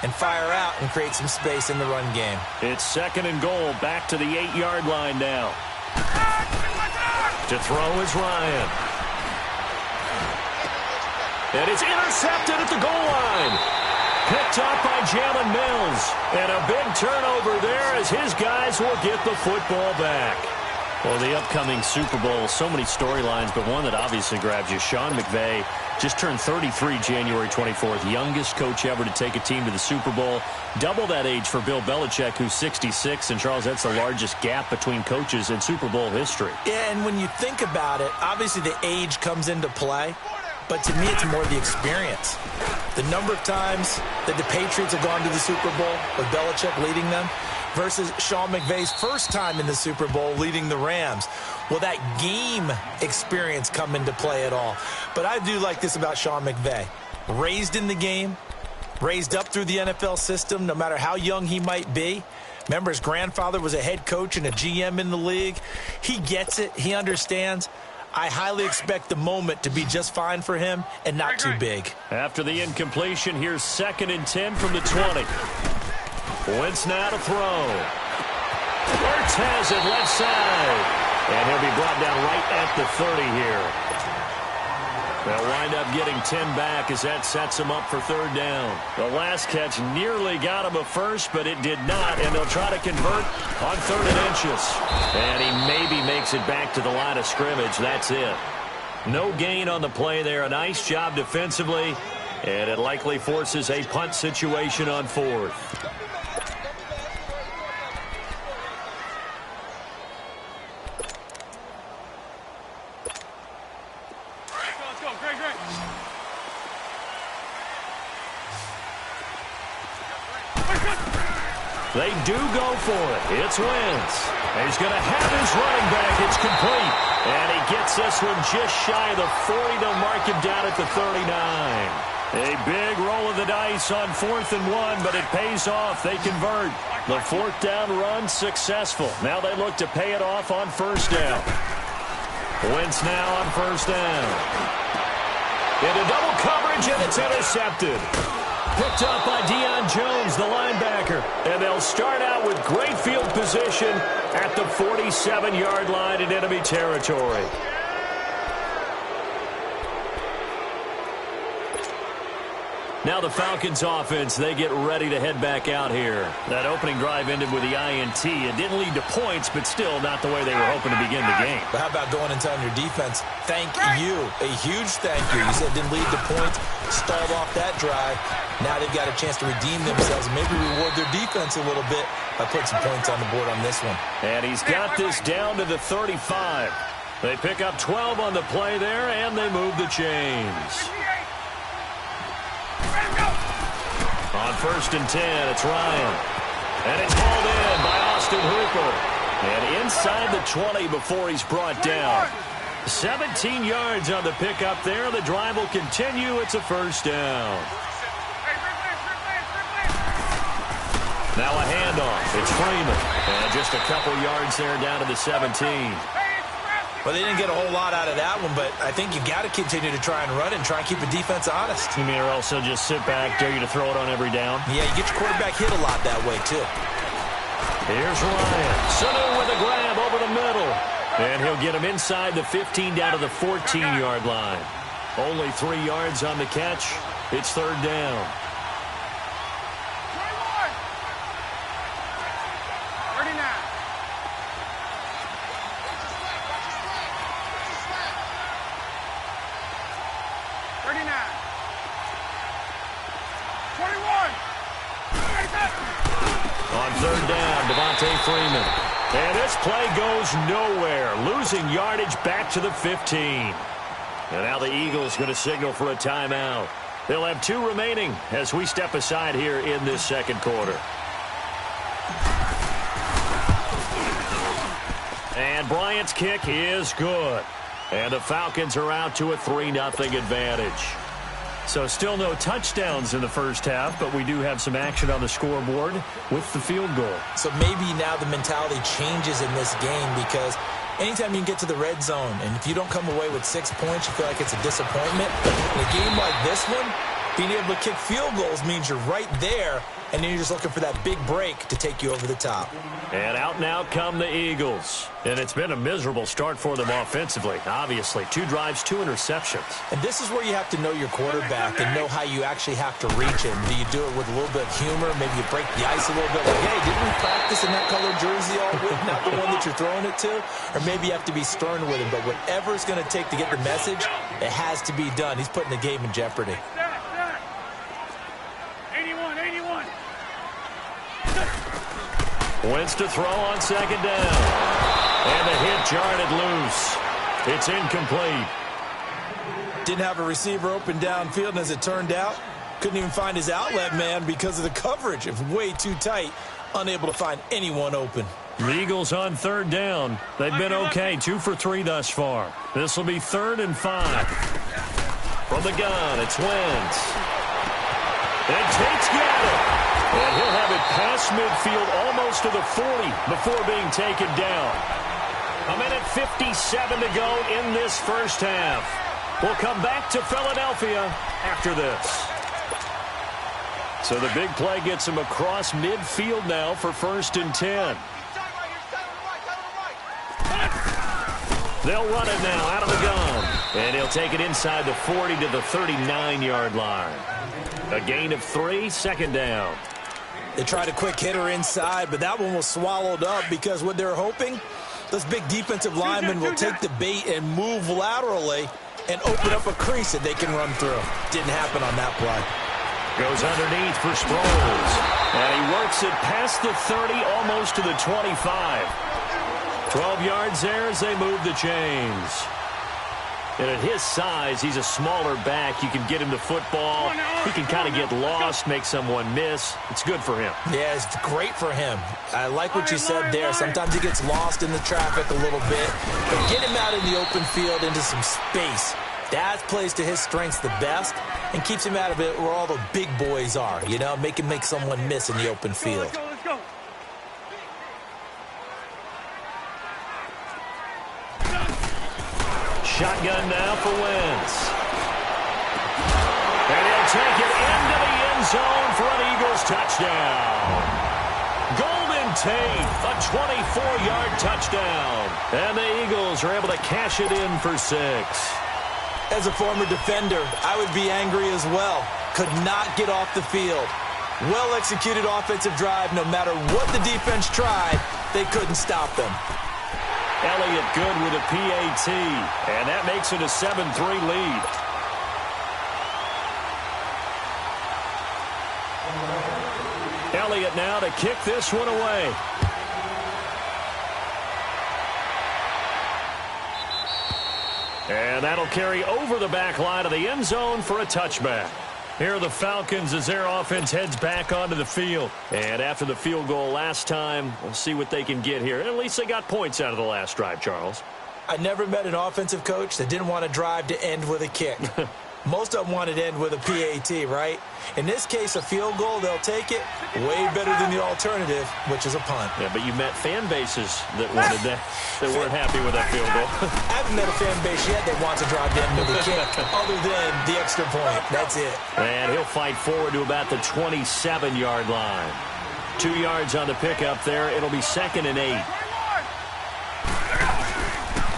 and fire out and create some space in the run game. It's 2nd and goal, back to the 8-yard line now. To throw is Ryan. And it's intercepted at the goal line. Picked up by Jalen Mills. And a big turnover there as his guys will get the football back. Well, the upcoming Super Bowl, so many storylines, but one that obviously grabs you. Sean McVay just turned 33 January 24th. Youngest coach ever to take a team to the Super Bowl. Double that age for Bill Belichick, who's 66. And, Charles, that's the largest gap between coaches in Super Bowl history. Yeah, and when you think about it, obviously the age comes into play. But to me, it's more the experience. The number of times that the Patriots have gone to the Super Bowl with Belichick leading them versus Sean McVay's first time in the Super Bowl leading the Rams. Will that game experience come into play at all? But I do like this about Sean McVay. Raised in the game, raised up through the NFL system, no matter how young he might be. Remember, his grandfather was a head coach and a GM in the league. He gets it. He understands. I highly expect the moment to be just fine for him and not too big. After the incompletion, here's 2nd and 10 from the 20. Wentz now to throw. Ertz has it left side. And he'll be brought down right at the 30 here. They'll wind up getting 10 back as that sets him up for 3rd down. The last catch nearly got him a first, but it did not, and they'll try to convert on 3rd and inches. And he maybe makes it back to the line of scrimmage. That's it. No gain on the play there. A nice job defensively, and it likely forces a punt situation on 4th. They do go for it. It's Wentz. He's going to have his running back. It's complete. And he gets this one just shy of the 40. They'll mark him down at the 39. A big roll of the dice on 4th and 1, but it pays off. They convert. The 4th down run successful. Now they look to pay it off on 1st down. Wentz now on 1st down. Into double coverage, and it's intercepted. Picked up by Deion Jones, the linebacker. And they'll start out with great field position at the 47-yard line in enemy territory. Now the Falcons offense, they get ready to head back out here. That opening drive ended with the INT. It didn't lead to points, but still not the way they were hoping to begin the game. But how about going and telling your defense, thank you, a huge thank you. You said it didn't lead to points, stalled off that drive. Now they've got a chance to redeem themselves and maybe reward their defense a little bit by putting some points on the board on this one. And he's got this down to the 35. They pick up 12 on the play there, and they move the chains. On 1st and 10, it's Ryan. And it's hauled in by Austin Hooper. And inside the 20 before he's brought down. 17 yards on the pickup there. The drive will continue. It's a 1st down. Now a handoff. It's Freeman. And just a couple yards there down to the 17. Well, they didn't get a whole lot out of that one, but I think you got to continue to try and run and try and keep the defense honest. You mean or also just sit back, dare you to throw it on every down? Yeah, you get your quarterback hit a lot that way, too. Here's Ryan. Sanu with a grab over the middle. And he'll get him inside the 15 down to the 14-yard line. Only 3 yards on the catch. It's 3rd down. 3rd down, Devontae Freeman. And this play goes nowhere. Losing yardage back to the 15. And now the Eagles going to signal for a timeout. They'll have 2 remaining as we step aside here in this 2nd quarter. And Bryant's kick is good. And the Falcons are out to a 3-0 advantage. So still no touchdowns in the first half, but we do have some action on the scoreboard with the field goal. So maybe now the mentality changes in this game because anytime you can get to the red zone, and if you don't come away with 6 points, you feel like it's a disappointment. In a game like this one, Being able to kick field goals means you're right there, and then you're just looking for that big break to take you over the top. And out now come the Eagles. And it's been a miserable start for them offensively, obviously. 2 drives, 2 interceptions. And this is where you have to know your quarterback and know how you actually have to reach him. Do you do it with a little bit of humor? Maybe you break the ice a little bit. Like, hey, didn't we practice in that colored jersey all week? Not the one that you're throwing it to? Or maybe you have to be stern with him. But whatever it's going to take to get the message, it has to be done. He's putting the game in jeopardy. 81. Wentz to throw on second down. And the hit jarred it loose. It's incomplete. Didn't have a receiver open downfield, and as it turned out, couldn't even find his outlet man because of the coverage. It was way too tight, unable to find anyone open. The Eagles on third down. They've been okay, 2 for 3 thus far. This will be 3rd and 5. From the gun, it's Wentz. And Tate's got it. And he'll have it past midfield almost to the 40 before being taken down. 1:57 to go in this first half. We'll come back to Philadelphia after this. So the big play gets him across midfield now for 1st and 10. They'll run it now out of the gun. And he'll take it inside the 40 to the 39-yard line. A gain of 3, 2nd down. They tried a quick hitter inside, but that one was swallowed up because what they're hoping, this big defensive lineman will take the bait and move laterally and open up a crease that they can run through. Didn't happen on that play. Goes underneath for Sproles. And he works it past the 30, almost to the 25. 12 yards there as they move the chains. And at his size, he's a smaller back. You can get him the football. He can kind of get lost, make someone miss. It's good for him. Yeah, it's great for him. I like what you said there. Sometimes he gets lost in the traffic a little bit. But get him out in the open field into some space. That plays to his strengths the best and keeps him out of it where all the big boys are. You know, make him make someone miss in the open field. Let's go. Shotgun now for Wentz. And he'll take it into the end zone for an Eagles touchdown. Golden Tate, a 24-yard touchdown. And the Eagles are able to cash it in for 6. As a former defender, I would be angry as well. Could not get off the field. Well-executed offensive drive. No matter what the defense tried, they couldn't stop them. Elliott good with a PAT, and that makes it a 7-3 lead. Elliott now to kick this one away. And that'll carry over the back line of the end zone for a touchback. Here are the Falcons as their offense heads back onto the field. And after the field goal last time, we'll see what they can get here. At least they got points out of the last drive, Charles. I never met an offensive coach that didn't want a drive to end with a kick. Most of them wanted to end with a PAT, right? In this case, a field goal, they'll take it. Way better than the alternative, which is a punt. Yeah, but you met fan bases that wanted that, that weren't happy with that field goal. I haven't met a fan base yet that wants a drive to end with a kick, other than the extra point. That's it. And he'll fight forward to about the 27-yard line. 2 yards on the pickup there. It'll be 2nd and 8.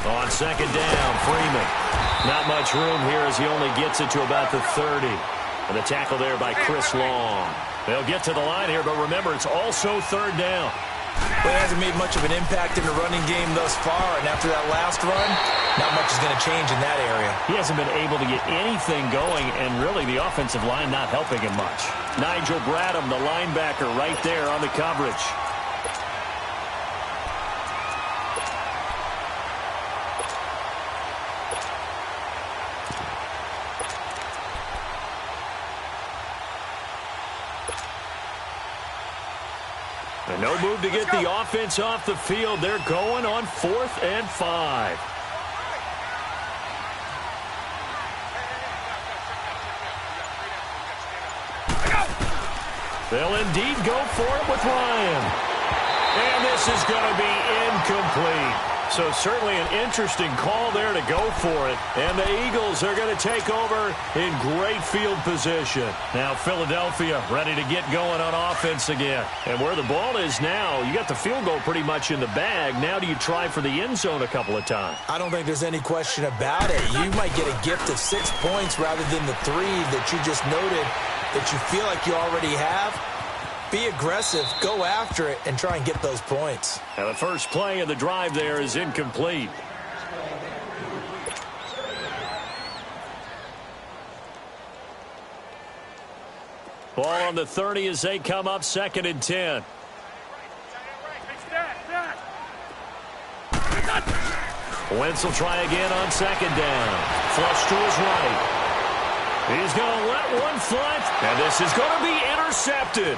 On second down, Freeman. Not much room here as he only gets it to about the 30. And the tackle there by Chris Long. They'll get to the line here, but remember, it's also 3rd down. But it hasn't made much of an impact in the running game thus far, and after that last run, not much is going to change in that area. He hasn't been able to get anything going, and really the offensive line not helping him much. Nigel Bradham, the linebacker, right there on the coverage. And no move to get the offense off the field. They're going on 4th and 5. They'll indeed go for it with Ryan. And this is going to be incomplete. So certainly an interesting call there to go for it. And the Eagles are going to take over in great field position. Now Philadelphia ready to get going on offense again. And where the ball is now, you got the field goal pretty much in the bag. Now do you try for the end zone a couple of times? I don't think there's any question about it. You might get a gift of 6 points rather than the 3 that you just noted that you feel like you already have. Be aggressive, go after it, and try and get those points. Now the first play of the drive there is incomplete. Ball on the 30 as they come up 2nd and 10. Wentz will try again on 2nd down. Flush to his right. He's going to let one fly, and this is going to be intercepted.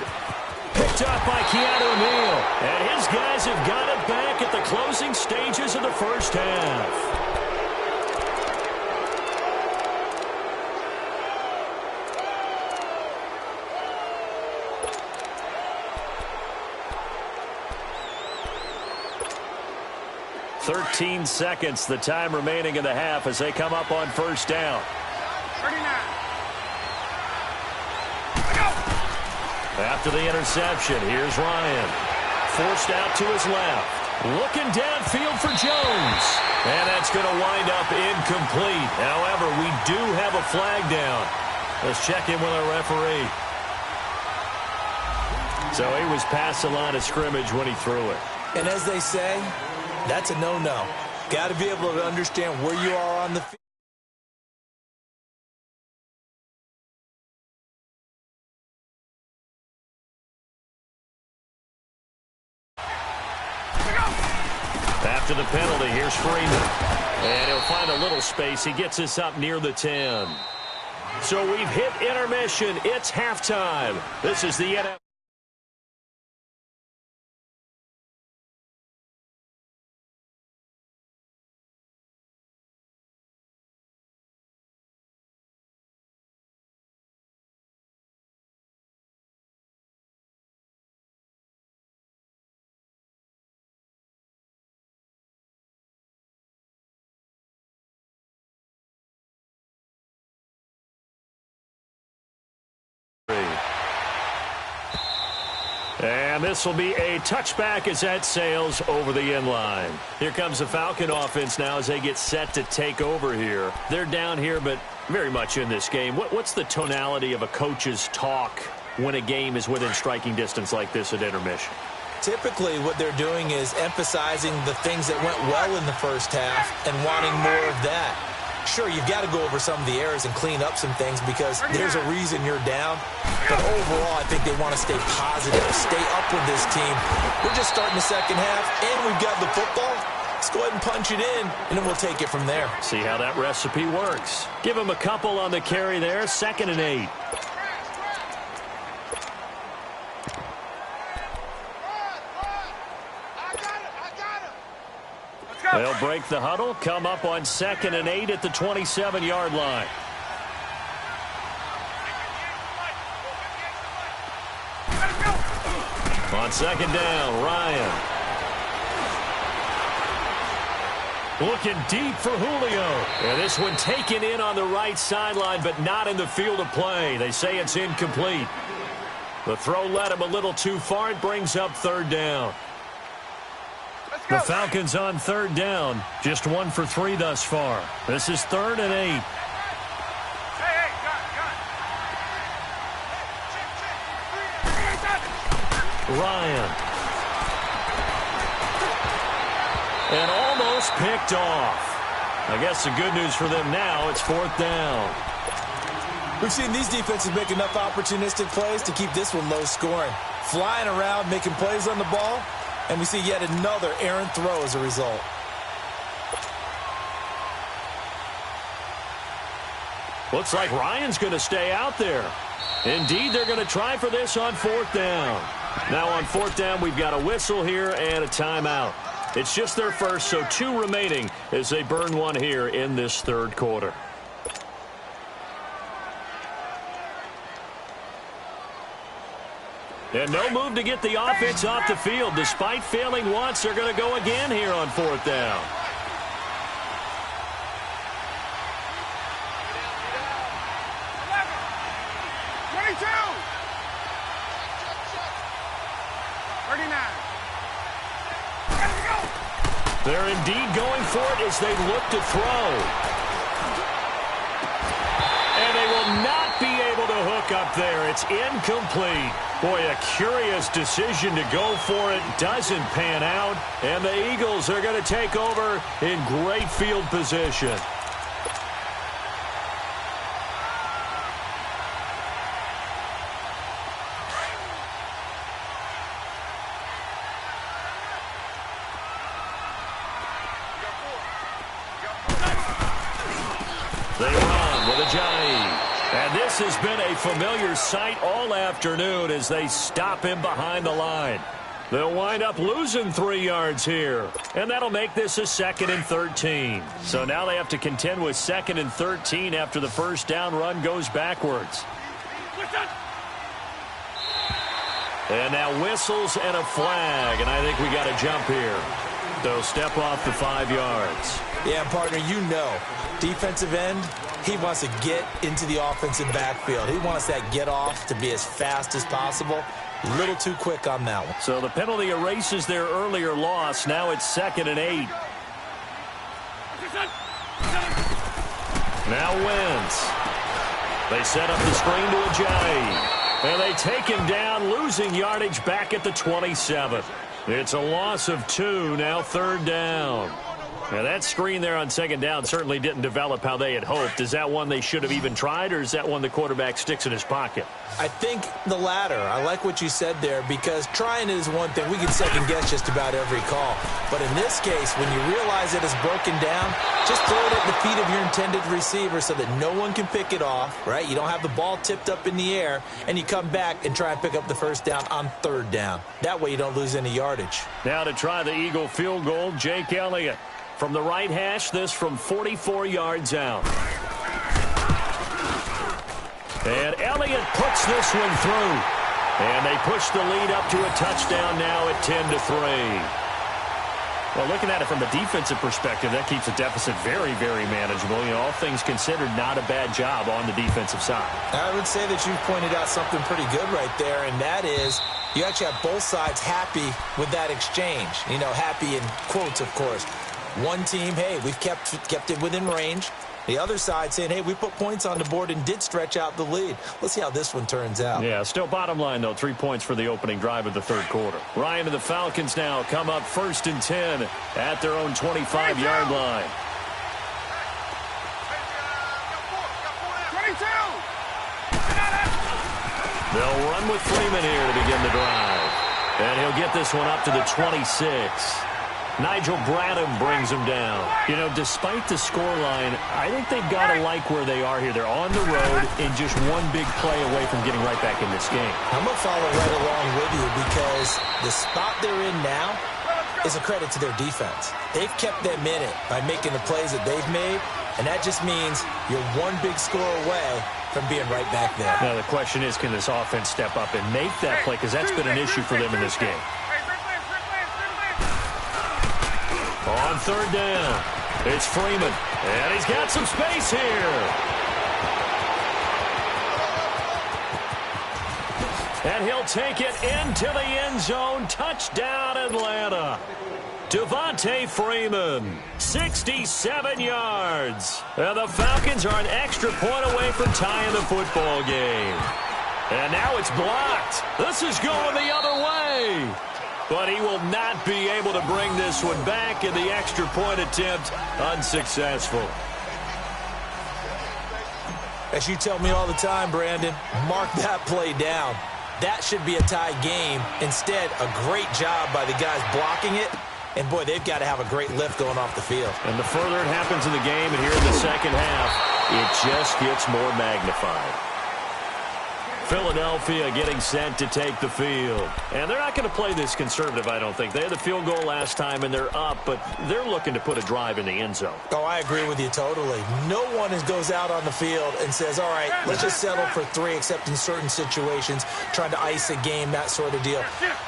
Picked up by Keanu Neal. And his guys have got it back at the closing stages of the first half. "13 seconds, the time remaining in the half as they come up on 1st down. 39. After the interception, here's Ryan. Forced out to his left. Looking downfield for Jones. And that's going to wind up incomplete. However, we do have a flag down. Let's check in with our referee. So he was past the line of scrimmage when he threw it. And as they say, that's a no-no. Got to be able to understand where you are on the field. After the penalty, here's Freeman. And he'll find a little space. He gets us up near the 10. So we've hit intermission. It's halftime. This is the NFL. And this will be a touchback as that sails over the end line. Here comes the Falcon offense now as they get set to take over here. They're down here, but very much in this game. What's the tonality of a coach's talk when a game is within striking distance like this at intermission? Typically, what they're doing is emphasizing the things that went well in the first half and wanting more of that. Sure, you've got to go over some of the errors and clean up some things because there's a reason you're down. But overall, I think they want to stay positive, stay up with this team. We're just starting the second half, and we've got the football. Let's go ahead and punch it in, and then we'll take it from there. See how that recipe works. Give them a couple on the carry there, 2nd and 8. They'll break the huddle, come up on 2nd and 8 at the 27-yard line. On 2nd down, Ryan. Looking deep for Julio. And this one taken in on the right sideline, but not in the field of play. They say it's incomplete. The throw led him a little too far. It brings up 3rd down. The Falcons on 3rd down. Just 1 for 3 thus far. This is 3rd and 8. Ryan. And almost picked off. I guess the good news for them now, it's 4th down. We've seen these defenses make enough opportunistic plays to keep this one low scoring. Flying around, making plays on the ball. And we see yet another errant throw as a result. Looks like Ryan's going to stay out there. Indeed, they're going to try for this on 4th down. Now on 4th down, we've got a whistle here and a timeout. It's just their first, so 2 remaining as they burn one here in this 3rd quarter. And no move to get the offense off the field. Despite failing once, they're going to go again here on 4th down. They're indeed going for it as they look to throw. And they will not be able to hook up there. It's incomplete. Boy, a curious decision to go for it. Doesn't pan out. And the Eagles are going to take over in great field position. They run with Ajayi. And this has been a familiar sight all afternoon as they stop him behind the line. They'll wind up losing 3 yards here. And that'll make this a 2nd and 13. So now they have to contend with 2nd and 13 after the first down run goes backwards. And now whistles and a flag. And I think we got a jump here. They'll step off the 5 yards. Yeah, partner, you know, defensive end, he wants to get into the offensive backfield. He wants that get off to be as fast as possible. A little too quick on that one. So the penalty erases their earlier loss. Now it's 2nd and 8. Now Wentz. They set up the screen to Ajayi. And they take him down, losing yardage back at the 27. It's a loss of 2, now 3rd down. Now that screen there on 2nd down certainly didn't develop how they had hoped. Is that one they should have even tried, or is that one the quarterback sticks in his pocket? I think the latter. I like what you said there, because trying it is one thing. We can second guess just about every call. But in this case, when you realize it is broken down, just throw it at the feet of your intended receiver so that no one can pick it off, right? You don't have the ball tipped up in the air, and you come back and try and pick up the first down on 3rd down. That way you don't lose any yardage. Now to try the Eagle field goal, Jake Elliott. From the right hash, this from 44 yards out. And Elliott puts this one through. And they push the lead up to a touchdown now at 10-3. Well, looking at it from a defensive perspective, that keeps the deficit very, very manageable. You know, all things considered, not a bad job on the defensive side. I would say that you pointed out something pretty good right there, and that is you actually have both sides happy with that exchange. You know, happy in quotes, of course. One team, hey, we've kept it within range. The other side saying, hey, we put points on the board and did stretch out the lead. Let's see how this one turns out. Yeah, still bottom line, though, 3 points for the opening drive of the 3rd quarter. Ryan and the Falcons now come up 1st and 10 at their own 25-yard line. 22. They'll run with Freeman here to begin the drive. And he'll get this one up to the 26. Nigel Bradham brings him down. You know, despite the scoreline, I think they've got to like where they are here. They're on the road and just one big play away from getting right back in this game. I'm going to follow right along with you because the spot they're in now is a credit to their defense. They've kept them in it by making the plays that they've made, and that just means you're one big score away from being right back there. Now, the question is, can this offense step up and make that play? Because that's been an issue for them in this game. On 3rd down, it's Freeman, and he's got some space here. And he'll take it into the end zone. Touchdown, Atlanta. Devontae Freeman, 67 yards. And the Falcons are an extra point away from tying the football game. And now it's blocked. This is going the other way. But he will not be able to bring this one back, and the extra point attempt unsuccessful. As you tell me all the time, Brandon, mark that play down. That should be a tie game. Instead, a great job by the guys blocking it. And, boy, they've got to have a great lift going off the field. And the further it happens in the game, and here in the second half, it just gets more magnified. Philadelphia getting set to take the field. And they're not going to play this conservative, I don't think. They had the field goal last time, and they're up, but they're looking to put a drive in the end zone. Oh, I agree with you totally. No one goes out on the field and says, all right, let's just settle for 3, except in certain situations, trying to ice a game, that sort of deal.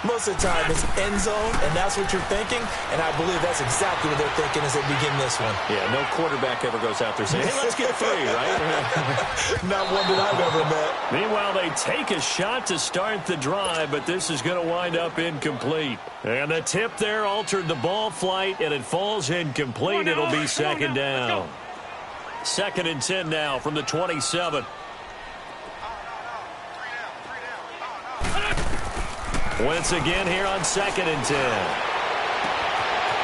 Most of the time, it's end zone, and that's what you're thinking, and I believe that's exactly what they're thinking as they begin this one. Yeah, no quarterback ever goes out there saying, hey, let's get 3, right? Not one that I've ever met. Meanwhile, they take a shot to start the drive, but this is going to wind up incomplete. And the tip there altered the ball flight, and it falls incomplete. It'll be second down. 2nd and 10 now from the 27. Wentz again here on 2nd and 10.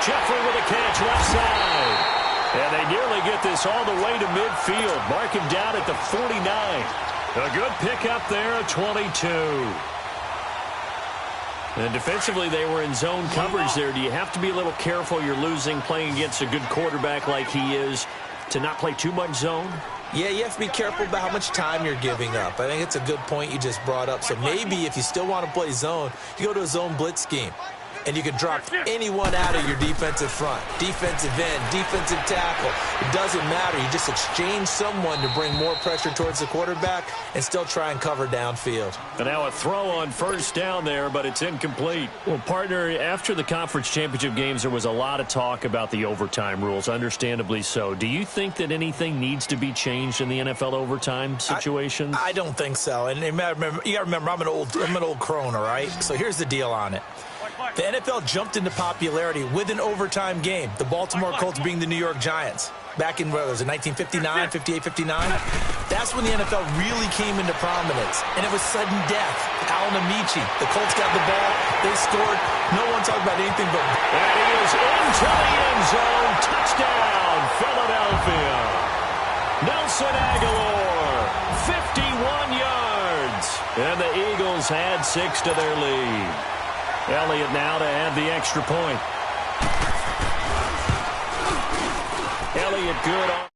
Jeffrey with a catch left side. And they nearly get this all the way to midfield. Mark him down at the 49. A good pickup there at 22. And defensively, they were in zone coverage there. Do you have to be a little careful? You're losing playing against a good quarterback like he is to not play too much zone? Yeah, you have to be careful about how much time you're giving up. I think it's a good point you just brought up. So maybe if you still want to play zone, you go to a zone blitz scheme. And you can drop anyone out of your defensive front. Defensive end, defensive tackle. It doesn't matter. You just exchange someone to bring more pressure towards the quarterback and still try and cover downfield. And now a throw on first down there, but it's incomplete. Well, partner, after the conference championship games, there was a lot of talk about the overtime rules, understandably so. Do you think that anything needs to be changed in the NFL overtime situations? I don't think so. And you got to remember, I'm an old crone, all right? So here's the deal on it. The NFL jumped into popularity with an overtime game, the Baltimore Colts being the New York Giants. Back in, what was it, 1959, 58, 59? That's when the NFL really came into prominence, and it was sudden death. Alan Amici, the Colts got the ball, they scored. No one talked about anything but... And he is into the end zone. Touchdown, Philadelphia. Nelson Aguilar, 51 yards. And the Eagles add 6 to their lead. Elliott now to add the extra point. Elliott good on.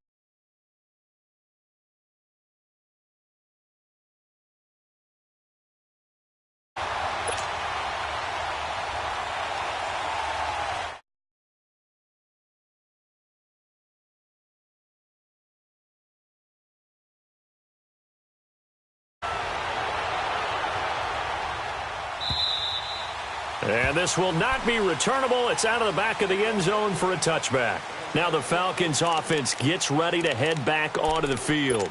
And this will not be returnable. It's out of the back of the end zone for a touchback. Now the Falcons offense gets ready to head back onto the field.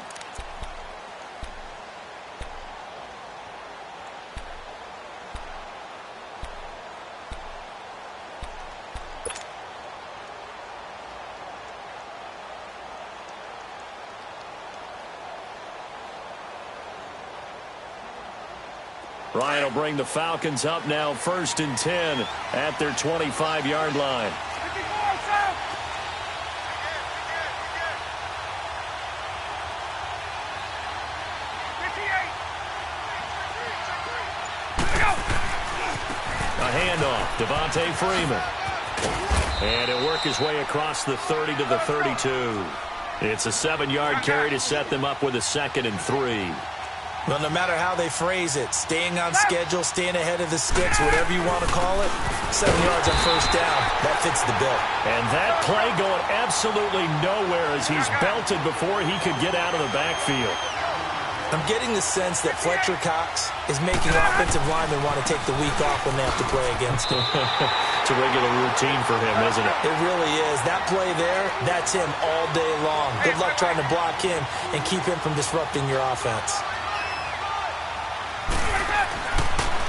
Ryan will bring the Falcons up now 1st and 10 at their 25-yard line. A handoff, Devontae Freeman. And he'll work his way across the 30 to the 32. It's a 7-yard carry to set them up with a 2nd and 3. Well, no matter how they phrase it, staying on schedule, staying ahead of the sticks, whatever you want to call it, 7 yards on first down, that fits the bill. And that play going absolutely nowhere as he's belted before he could get out of the backfield. I'm getting the sense that Fletcher Cox is making offensive linemen want to take the week off when they have to play against him. It's a regular routine for him, isn't it? It really is. That play there, that's him all day long. Good luck trying to block him and keep him from disrupting your offense.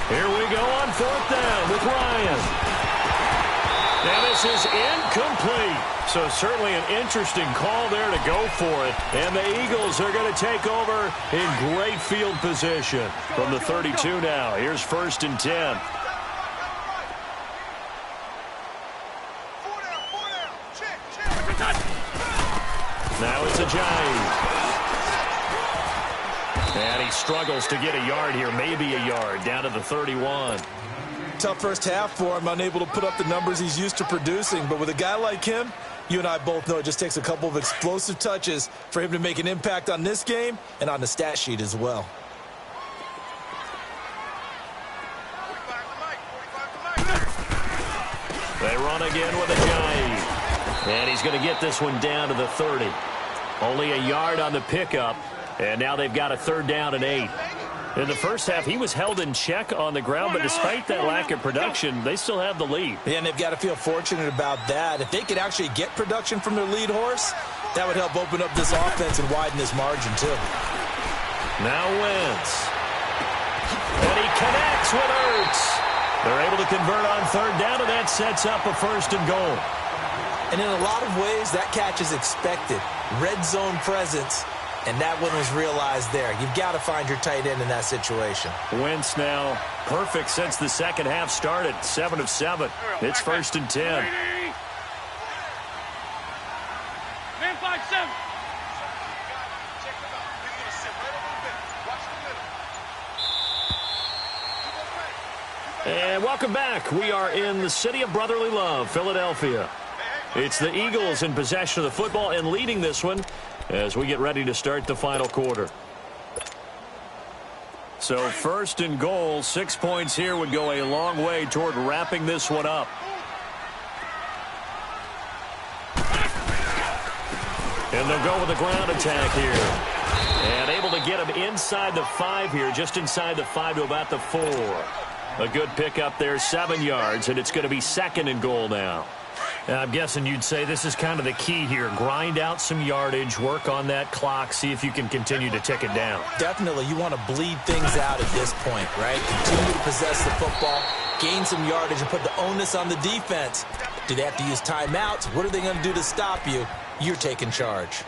Here we go on 4th down with Ryan. Now this is incomplete. So certainly an interesting call there to go for it. And the Eagles are going to take over in great field position from the 32 now. Here's 1st and 10. Now it's Ajayi. And he struggles to get a yard here, maybe a yard, down to the 31. Tough first half for him, unable to put up the numbers he's used to producing. But with a guy like him, you and I both know it just takes a couple of explosive touches for him to make an impact on this game and on the stat sheet as well. They run again with Ajayi. And he's going to get this one down to the 30. Only a yard on the pickup, and now they've got a 3rd down and 8. In the first half, he was held in check on the ground, but despite that lack of production, they still have the lead. Yeah, and they've got to feel fortunate about that. If they could actually get production from their lead horse, that would help open up this offense and widen this margin, too. Now Wentz. And he connects with Ertz. They're able to convert on 3rd down, and that sets up a 1st and goal. And in a lot of ways, that catch is expected. Red zone presence. And that one was realized there. You've got to find your tight end in that situation. Wentz now perfect since the second half started. 7 of 7. It's 1st and 10. Man 5-7. And welcome back. We are in the city of brotherly love, Philadelphia. It's the Eagles in possession of the football and leading this one as we get ready to start the final quarter. So 1st and goal, 6 points here would go a long way toward wrapping this one up. And they'll go with the ground attack here. And able to get him inside the 5 here, just inside the 5 to about the 4. A good pickup there, 7 yards, and it's going to be 2nd and goal now. I'm guessing you'd say this is kind of the key here. Grind out some yardage, work on that clock, see if you can continue to tick it down. Definitely, you want to bleed things out at this point, right? Continue to possess the football, gain some yardage, and put the onus on the defense. Do they have to use timeouts? What are they going to do to stop you? You're taking charge.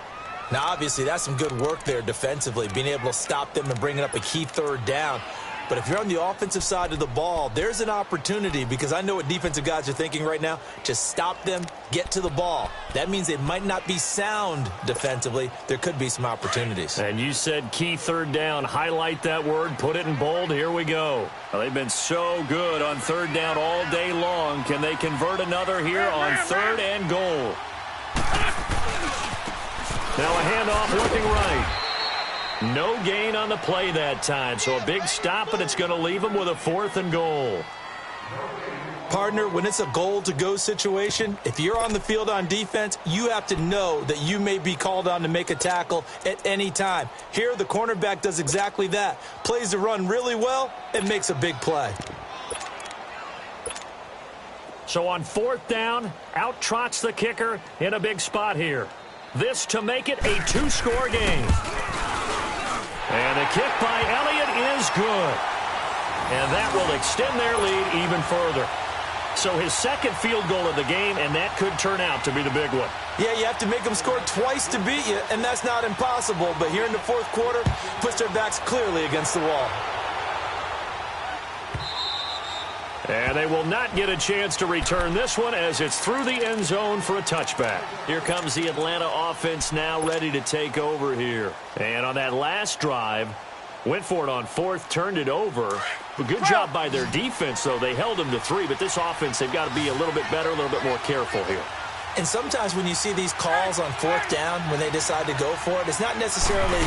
Now, obviously, that's some good work there defensively, being able to stop them and bringing up a key 3rd down. But if you're on the offensive side of the ball, there's an opportunity, because I know what defensive guys are thinking right now. Just stop them, get to the ball. That means they might not be sound defensively. There could be some opportunities. And you said key 3rd down. Highlight that word, put it in bold. Here we go. Well, they've been so good on 3rd down all day long. Can they convert another here on 3rd and goal? Now a handoff looking right. No gain on the play that time, so a big stop, and it's going to leave them with a 4th and goal. Partner, when it's a goal-to-go situation, if you're on the field on defense, you have to know that you may be called on to make a tackle at any time. Here, the cornerback does exactly that. Plays the run really well and makes a big play. So on 4th down, out trots the kicker in a big spot here. This to make it a 2-score game. And the kick by Elliott is good. And that will extend their lead even further. So his 2nd field goal of the game, and that could turn out to be the big one. Yeah, you have to make them score twice to beat you, and that's not impossible. But here in the 4th quarter, puts their backs clearly against the wall. And they will not get a chance to return this one as it's through the end zone for a touchback. Here comes the Atlanta offense now ready to take over here. And on that last drive, went for it on 4th, turned it over. A good job by their defense, though. They held them to 3, but this offense, they've got to be a little bit better, a little bit more careful here. And sometimes when you see these calls on 4th down, when they decide to go for it, it's not necessarily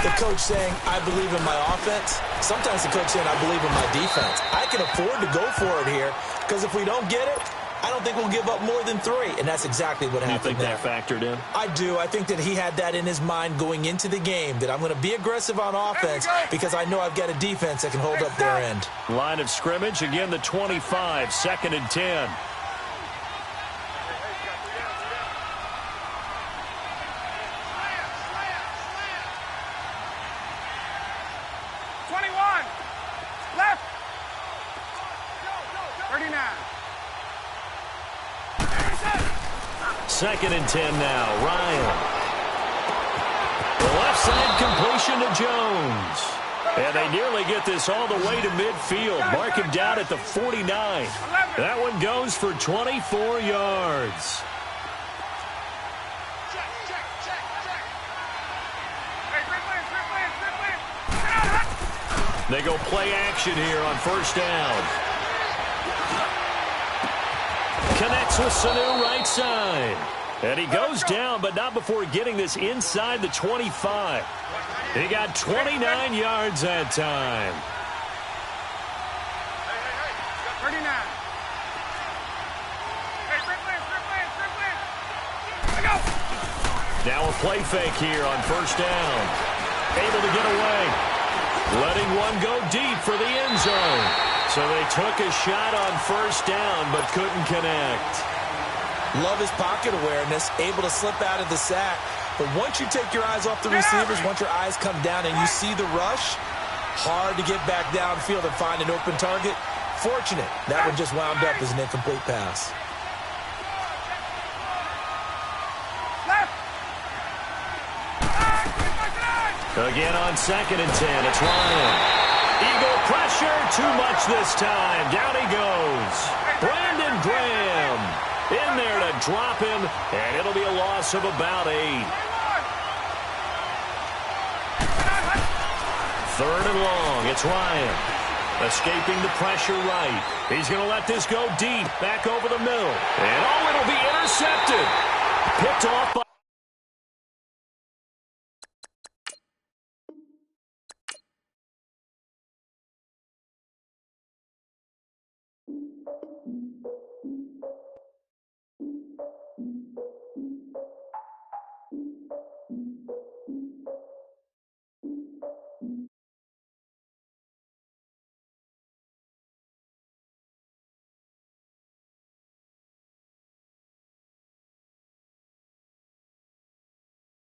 the coach saying, I believe in my offense. Sometimes the coach saying, I believe in my defense. I can afford to go for it here, because if we don't get it, I don't think we'll give up more than 3. And that's exactly what happened there. You think that factored in? I do. I think that he had that in his mind going into the game, that I'm going to be aggressive on offense because I know I've got a defense that can hold up their end. Line of scrimmage, again the 25, 2nd and 10. Left. 39. 2nd and 10 now. Ryan. The left side completion to Jones. And they nearly get this all the way to midfield. Mark him down at the 49. That one goes for 24 yards. They go play action here on 1st down. Connects with Sanu right side. And he goes down, but not before getting this inside the 25. He got 29 yards that time. 39. Now a play fake here on first down. Able to get away. Letting one go deep for the end zone. So they took a shot on first down but couldn't connect. Love his pocket awareness, able to slip out of the sack. But once you take your eyes off the receivers, once your eyes come down and you see the rush, hard to get back downfield and find an open target. Fortunate, that one just wound up as an incomplete pass. Again on 2nd and 10, it's Ryan. Eagle pressure, too much this time. Down he goes. Brandon Graham in there to drop him, and it'll be a loss of about 8. 3rd and long, it's Ryan. Escaping the pressure right. He's going to let this go deep, back over the middle. And it'll be intercepted. Picked off by...